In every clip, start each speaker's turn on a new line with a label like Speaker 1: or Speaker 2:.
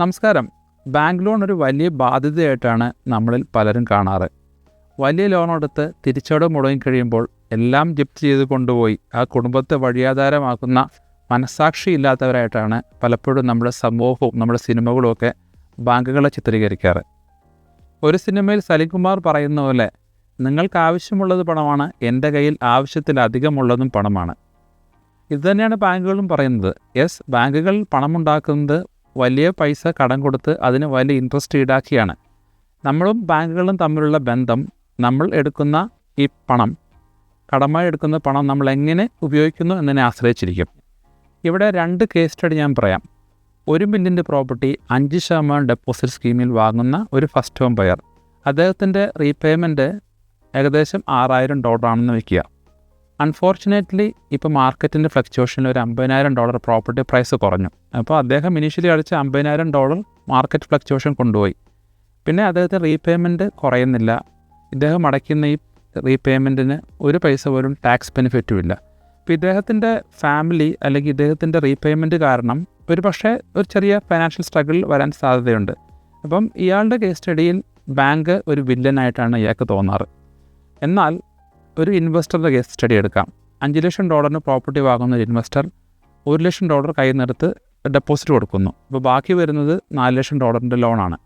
Speaker 1: നമസ്കാരം. Bank loan ഒരു വലിയ ബാധ്യതയായിട്ടാണ് നമ്മളിൽ പലരും കാണാറ്. വലിയ ലോൺ എടുത്ത് തിരിച്ചടവ് മുടങ്ങിക്കഴിയുമ്പോൾ എല്ലാം ജപ്തി ചെയ്ത് കൊണ്ടുപോയി ആ കുടുംബത്തെ വഴിയാധാരമാക്കുന്ന മനസ്സാക്ഷിയില്ലാത്തവരായിട്ടാണ് പലപ്പോഴും നമ്മുടെ സമൂഹവും നമ്മുടെ സിനിമകളുമൊക്കെ ബാങ്കുകളെ ചിത്രീകരിക്കാറ്. ഒരു സിനിമയിൽ സലിംകുമാർ പറയുന്ന പോലെ, നിങ്ങൾക്ക് ആവശ്യമുള്ളത് പണമാണ്, എൻ്റെ കയ്യിൽ ആവശ്യത്തിലധികമുള്ളതും പണമാണ്. ഇതുതന്നെയാണ് ബാങ്കുകളും പറയുന്നത്. യെസ്, ബാങ്കുകൾ പണമുണ്ടാക്കുന്നത് വലിയ പൈസ കടം കൊടുത്ത് അതിന് വലിയ ഇൻട്രസ്റ്റ് ഈടാക്കിയാണ്. നമ്മളും ബാങ്കുകളും തമ്മിലുള്ള ബന്ധം, നമ്മൾ എടുക്കുന്ന ഈ പണം, കടമായി എടുക്കുന്ന പണം നമ്മൾ എങ്ങനെ ഉപയോഗിക്കുന്നു എന്നതിനെ ആശ്രയിച്ചിരിക്കും. ഇവിടെ 2 കേസ് സ്റ്റഡി ഞാൻ പറയാം. 1 മില്യൻ്റെ പ്രോപ്പർട്ടി 5% ഡെപ്പോസിറ്റ് സ്കീമിൽ വാങ്ങുന്ന ഒരു ഫസ്റ്റ് ഹോം ബയർ. അദ്ദേഹത്തിൻ്റെ റീപേയ്മെൻറ്റ് ഏകദേശം $6,000 ആണെന്ന് വയ്ക്കുക. അൺഫോർച്ചുനേറ്റ്ലി ഇപ്പോൾ മാർക്കറ്റിൻ്റെ ഫ്ലക്ച്വേഷനിൽ ഒരു $50,000 പ്രോപ്പർട്ടി പ്രൈസ് കുറഞ്ഞു. അപ്പോൾ അദ്ദേഹം ഇനീഷ്യലി അടിച്ച $50,000 മാർക്കറ്റ് ഫ്ലക്ച്വേഷൻ കൊണ്ടുപോയി. പിന്നെ അദ്ദേഹത്തിന് റീപേയ്മെൻറ്റ് കുറയുന്നില്ല. ഇദ്ദേഹം അടയ്ക്കുന്ന ഈ റീപേയ്മെൻറ്റിന് ഒരു പൈസ പോലും ടാക്സ് ബെനിഫിറ്റും ഇല്ല. അപ്പോൾ ഇദ്ദേഹത്തിൻ്റെ ഫാമിലി അല്ലെങ്കിൽ ഇദ്ദേഹത്തിൻ്റെ റീപേയ്മെൻറ്റ് കാരണം ഒരു ചെറിയ ഫൈനാൻഷ്യൽ സ്ട്രഗിൾ വരാൻ സാധ്യതയുണ്ട്. അപ്പം ഇയാളുടെ കേസ് സ്റ്റഡിയിൽ ബാങ്ക് ഒരു വില്ലനായിട്ടാണ് ഇയാൾക്ക് തോന്നാറ്. എന്നാൽ ഒരു ഇൻവെസ്റ്ററുടെ കേസ് സ്റ്റഡി എടുക്കാം. $5 ലക്ഷം പ്രോപ്പർട്ടി വാങ്ങുന്ന ഒരു ഇൻവെസ്റ്റർ $1 ലക്ഷം കയ്യിൽ നിന്നെടുത്ത് ഡെപ്പോസിറ്റ് കൊടുക്കുന്നു. അപ്പോൾ ബാക്കി വരുന്നത് $4 ലക്ഷം ലോണാണ്.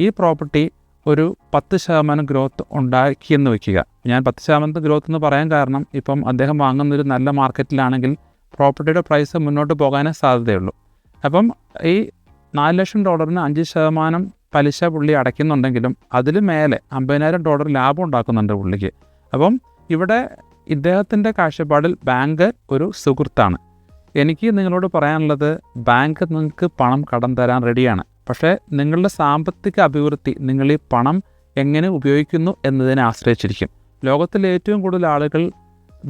Speaker 1: ഈ പ്രോപ്പർട്ടി ഒരു 10% ഗ്രോത്ത് ഉണ്ടാക്കിയെന്ന് വയ്ക്കുക. ഞാൻ 10% ഗ്രോത്ത് എന്ന് പറയാൻ കാരണം, ഇപ്പം അദ്ദേഹം വാങ്ങുന്നൊരു നല്ല മാർക്കറ്റിലാണെങ്കിൽ പ്രോപ്പർട്ടിയുടെ പ്രൈസ് മുന്നോട്ട് പോകാനേ സാധ്യതയുള്ളൂ. അപ്പം ഈ $4 ലക്ഷം 5% പലിശ പുള്ളി അടയ്ക്കുന്നുണ്ടെങ്കിലും അതിൽ മേലെ $50,000 ലാഭം ഉണ്ടാക്കുന്നുണ്ട് പുള്ളിക്ക്. അപ്പം ഇവിടെ ഇദ്ദേഹത്തിൻ്റെ കാഴ്ചപ്പാടിൽ ബാങ്ക് ഒരു സുഹൃത്താണ്. എനിക്ക് നിങ്ങളോട് പറയാനുള്ളത്, ബാങ്ക് നിങ്ങൾക്ക് പണം കടം തരാൻ റെഡിയാണ്. പക്ഷേ നിങ്ങളുടെ സാമ്പത്തിക അഭിവൃദ്ധി, നിങ്ങൾ ഈ പണം എങ്ങനെ ഉപയോഗിക്കുന്നു എന്നതിനെ ആശ്രയിച്ചിരിക്കും. ലോകത്തിലെ ഏറ്റവും കൂടുതൽ ആളുകൾ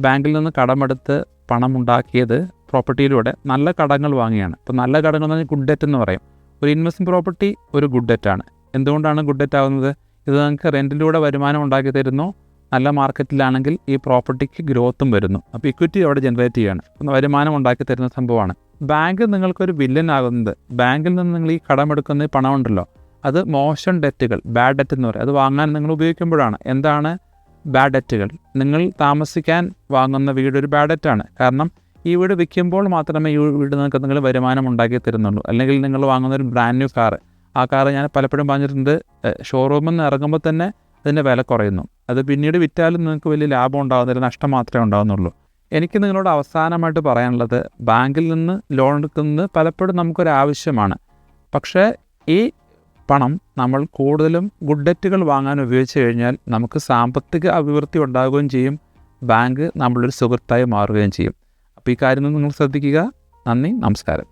Speaker 1: ബാങ്കിൽ നിന്ന് കടമെടുത്ത് പണം ഉണ്ടാക്കിയത് പ്രോപ്പർട്ടിയിലൂടെ നല്ല കടങ്ങൾ വാങ്ങിയാണ്. ഇപ്പോൾ നല്ല കടങ്ങൾ എന്ന് പറഞ്ഞാൽ ഗുഡ് ഡെറ്റ് എന്ന് പറയും. ഒരു ഇൻവെസ്റ്റ്മെൻറ്റ് പ്രോപ്പർട്ടി ഒരു ഗുഡ് ഡെറ്റാണ്. എന്തുകൊണ്ടാണ് ഗുഡ് ഡെറ്റ് ആകുന്നത്? ഇത് നിങ്ങൾക്ക് റെൻറ്റിലൂടെ വരുമാനം ഉണ്ടാക്കി തരുന്നു. നല്ല മാർക്കറ്റിലാണെങ്കിൽ ഈ പ്രോപ്പർട്ടിക്ക് ഗ്രോത്തും വരുന്നു. അപ്പോൾ ഇക്വിറ്റി അവിടെ ജനറേറ്റ് ചെയ്യുകയാണ്, വരുമാനം ഉണ്ടാക്കി തരുന്ന സംഭവമാണ്. ബാങ്ക് നിങ്ങൾക്കൊരു വില്ലൻ ആകുന്നത്, ബാങ്കിൽ നിന്ന് നിങ്ങൾ ഈ കടമെടുക്കുന്ന പണം ഉണ്ടല്ലോ, അത് മോശം ഡെറ്റുകൾ, ബാഡ് ഡെറ്റ് എന്ന് പറയും, അത് വാങ്ങാൻ നിങ്ങൾ ഉപയോഗിക്കുമ്പോഴാണ്. എന്താണ് ബാഡ് ഡെറ്റുകൾ? നിങ്ങൾ താമസിക്കാൻ വാങ്ങുന്ന വീട് ഒരു ബാഡ് ഡെറ്റാണ്. കാരണം ഈ വീട് വിൽക്കുമ്പോൾ മാത്രമേ ഈ വീട് നിങ്ങൾക്ക് നിങ്ങൾ വരുമാനം ഉണ്ടാക്കി തരുന്നുള്ളൂ. അല്ലെങ്കിൽ നിങ്ങൾ വാങ്ങുന്ന ഒരു ബ്രാൻഡ് ന്യൂ കാറ്, ആ കാറ് ഞാൻ പലപ്പോഴും പറഞ്ഞിട്ടുണ്ട്, ഷോറൂമിൽ നിന്ന് ഇറങ്ങുമ്പോൾ തന്നെ അതിൻ്റെ വില കുറയുന്നു. അത് പിന്നീട് വിറ്റാലും നിങ്ങൾക്ക് വലിയ ലാഭം ഉണ്ടാകുന്നില്ല, നഷ്ടം മാത്രമേ ഉണ്ടാകുന്നുള്ളൂ. എനിക്ക് നിങ്ങളോട് അവസാനമായിട്ട് പറയാനുള്ളത്, ബാങ്കിൽ നിന്ന് ലോൺ എടുക്കുന്നത് പലപ്പോഴും നമുക്കൊരാവശ്യമാണ്. പക്ഷേ ഈ പണം നമ്മൾ കൂടുതലും ഗുഡ് ഡെറ്റുകൾ വാങ്ങാൻ ഉപയോഗിച്ച് കഴിഞ്ഞാൽ നമുക്ക് സാമ്പത്തിക അഭിവൃദ്ധി ഉണ്ടാകുകയും ചെയ്യും, ബാങ്ക് നമ്മളൊരു സുഹൃത്തായി മാറുകയും ചെയ്യും. അപ്പോൾ ഈ കാര്യം നിങ്ങൾ ശ്രദ്ധിക്കുക. നന്ദി, നമസ്കാരം.